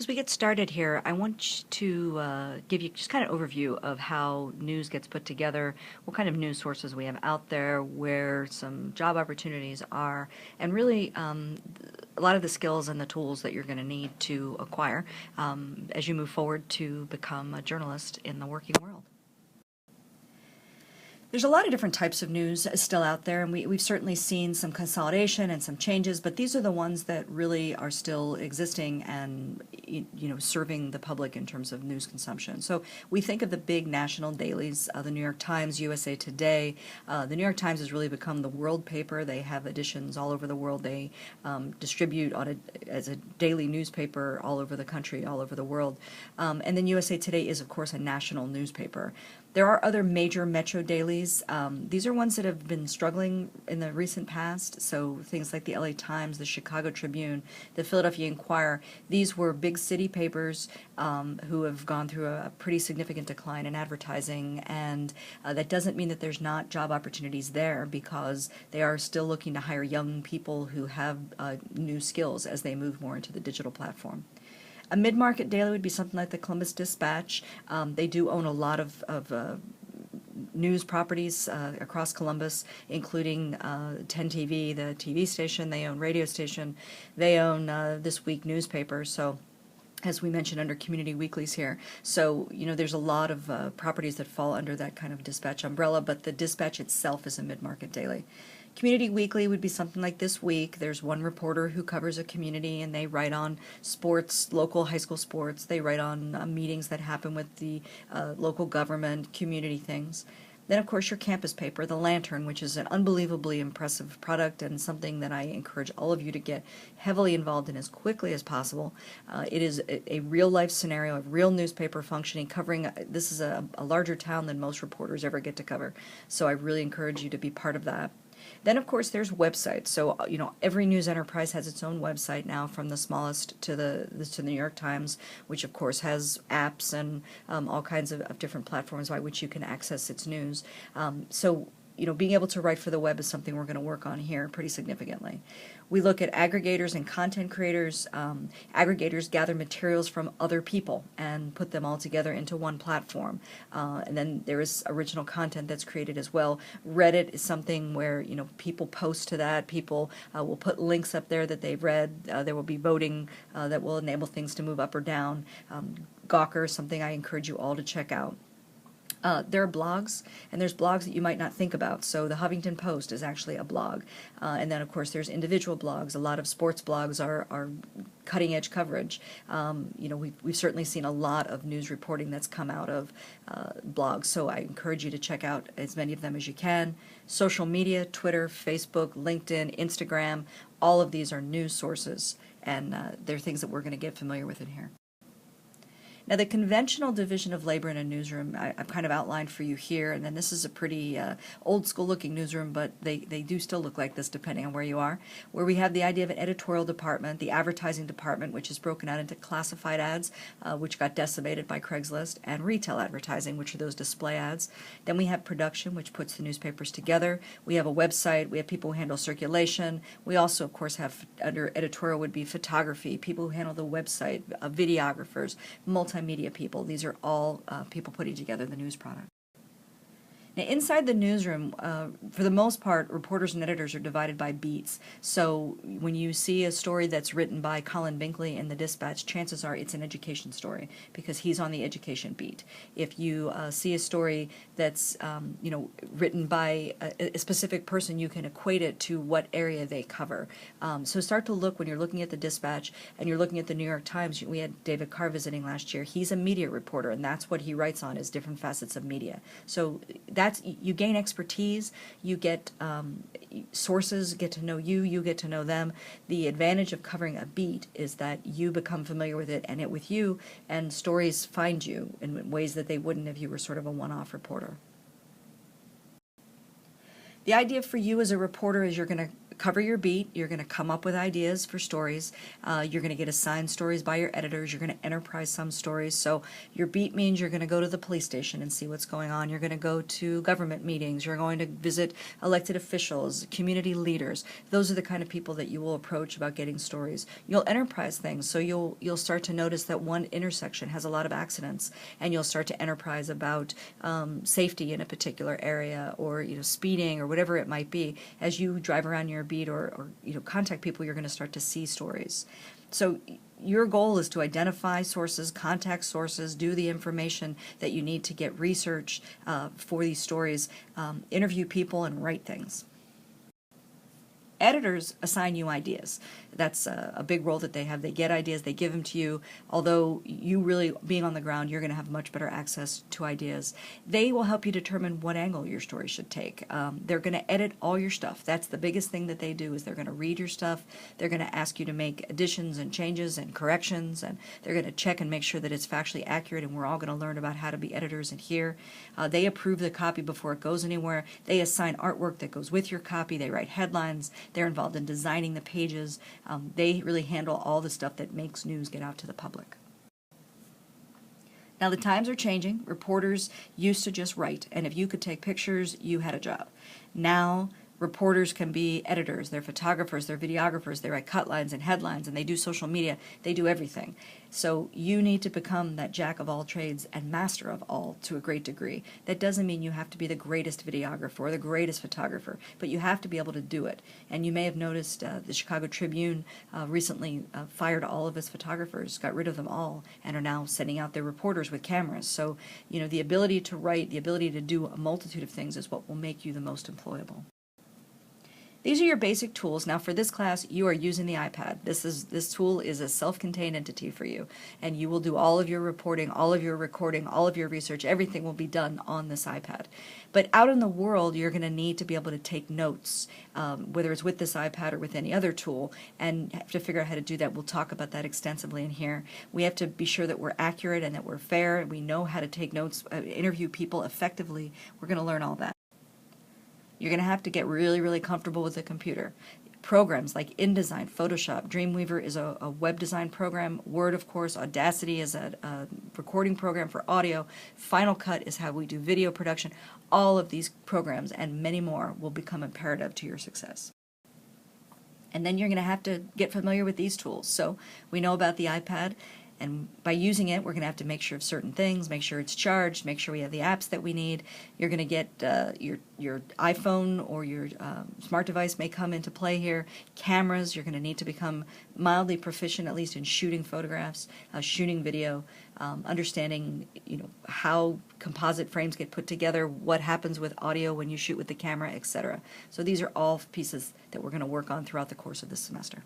As we get started here, I want to give you just kind of overview of how news gets put together, what kind of news sources we have out there, where some job opportunities are, and really a lot of the skills and the tools that you're going to need to acquire as you move forward to become a journalist in the working world. There's a lot of different types of news still out there, and we've certainly seen some consolidation and some changes, but these are the ones that really are still existing and serving the public in terms of news consumption. So we think of the big national dailies, the New York Times, USA Today. The New York Times has really become the world paper. They have editions all over the world. They distribute as a daily newspaper all over the country, all over the world. And then USA Today is, of course, a national newspaper. There are other major metro dailies. These are ones that have been struggling in the recent past, so things like the LA Times, the Chicago Tribune, the Philadelphia Inquirer. These were big city papers who have gone through a pretty significant decline in advertising, and that doesn't mean that there's not job opportunities there, because they are still looking to hire young people who have new skills as they move more into the digital platform. A mid-market daily would be something like the Columbus Dispatch. They do own a lot of news properties across Columbus, including 10 TV, the TV station. They own radio station. They own This Week newspaper. So, as we mentioned, under community weeklies here. So, there's a lot of properties that fall under that kind of Dispatch umbrella, but the Dispatch itself is a mid-market daily. Community Weekly would be something like This Week. There's one reporter who covers a community, and they write on sports, local high school sports. They write on meetings that happen with the local government, community things. Then, of course, your campus paper, The Lantern, which is an unbelievably impressive product and something that I encourage all of you to get heavily involved in as quickly as possible. It is a real-life scenario, a real newspaper functioning, covering, this is a larger town than most reporters ever get to cover. So I really encourage you to be part of that. Then, of course, there's websites. So, every news enterprise has its own website now, from the smallest to the New York Times, which, of course, has apps and all kinds of different platforms by which you can access its news. So, being able to write for the web is something we're going to work on here pretty significantly. We look at aggregators and content creators. Aggregators gather materials from other people and put them all together into one platform. And then there is original content that's created as well. Reddit is something where, people post to that. People will put links up there that they've read. There will be voting that will enable things to move up or down. Gawker is something I encourage you all to check out. There are blogs, and there's blogs that you might not think about. So the Huffington Post is actually a blog. And then, of course, there's individual blogs. A lot of sports blogs are cutting-edge coverage. We've certainly seen a lot of news reporting that's come out of blogs. So I encourage you to check out as many of them as you can. Social media, Twitter, Facebook, LinkedIn, Instagram, all of these are news sources, and they're things that we're going to get familiar with in here. Now, the conventional division of labor in a newsroom, I've kind of outlined for you here, and then this is a pretty old-school-looking newsroom, but they do still look like this depending on where you are, where we have the idea of an editorial department, the advertising department, which is broken out into classified ads, which got decimated by Craigslist, and retail advertising, which are those display ads. Then we have production, which puts the newspapers together. We have a website. We have people who handle circulation. We also, of course, have, under editorial would be photography, people who handle the website, videographers, multimedia people. These are all people putting together the news product. Now, inside the newsroom, for the most part, reporters and editors are divided by beats. So when you see a story that's written by Colin Binkley in the Dispatch, chances are it's an education story because he's on the education beat. If you see a story that's written by a specific person, you can equate it to what area they cover. So start to look when you're looking at the Dispatch and you're looking at the New York Times. We had David Carr visiting last year. He's a media reporter, and that's what he writes on, is different facets of media. So you gain expertise, you get sources get to know you, you get to know them. The advantage of covering a beat is that you become familiar with it and it with you, and stories find you in ways that they wouldn't if you were sort of a one-off reporter. The idea for you as a reporter is you're going to cover your beat. You're going to come up with ideas for stories. You're going to get assigned stories by your editors. You're going to enterprise some stories. So your beat means you're going to go to the police station and see what's going on. You're going to go to government meetings. You're going to visit elected officials, community leaders. Those are the kind of people that you will approach about getting stories. You'll enterprise things. So you'll start to notice that one intersection has a lot of accidents, and you'll start to enterprise about safety in a particular area, or speeding, or whatever it might be. As you drive around your beat or contact people, you're going to start to see stories. So your goal is to identify sources, contact sources, do the information that you need to get research for these stories, interview people, and write things. Editors assign you ideas. That's a big role that they have. They get ideas, they give them to you. Although you really, being on the ground, you're going to have much better access to ideas. They will help you determine what angle your story should take. They're going to edit all your stuff. That's the biggest thing that they do, is they're going to read your stuff. They're going to ask you to make additions and changes and corrections, and they're going to check and make sure that it's factually accurate, and we're all going to learn about how to be editors in here. They approve the copy before it goes anywhere. They assign artwork that goes with your copy. They write headlines. They're involved in designing the pages. They really handle all the stuff that makes news get out to the public. Now the times are changing. Reporters used to just write, and if you could take pictures, you had a job. Now reporters can be editors, they're photographers, they're videographers, they write cut lines and headlines, and they do social media, they do everything. So you need to become that jack of all trades and master of all to a great degree. That doesn't mean you have to be the greatest videographer or the greatest photographer, but you have to be able to do it. And you may have noticed the Chicago Tribune recently fired all of its photographers, got rid of them all, and are now sending out their reporters with cameras. So, the ability to write, the ability to do a multitude of things is what will make you the most employable. These are your basic tools. Now for this class, you are using the iPad. This tool is a self-contained entity for you, and you will do all of your reporting, all of your recording, all of your research. Everything will be done on this iPad. But out in the world, you're going to need to be able to take notes, whether it's with this iPad or with any other tool, and have to figure out how to do that. We'll talk about that extensively in here. We have to be sure that we're accurate and that we're fair, and we know how to take notes, interview people effectively. We're going to learn all that. You're going to have to get really, really comfortable with the computer. Programs like InDesign, Photoshop, Dreamweaver is a web design program, Word, of course, Audacity is a recording program for audio, Final Cut is how we do video production. All of these programs and many more will become imperative to your success. And then you're going to have to get familiar with these tools. So we know about the iPad. And by using it, we're going to have to make sure of certain things, make sure it's charged, make sure we have the apps that we need. You're going to get your iPhone or your smart device may come into play here. Cameras, you're going to need to become mildly proficient, at least in shooting photographs, shooting video, understanding how composite frames get put together, what happens with audio when you shoot with the camera, etc. So these are all pieces that we're going to work on throughout the course of this semester.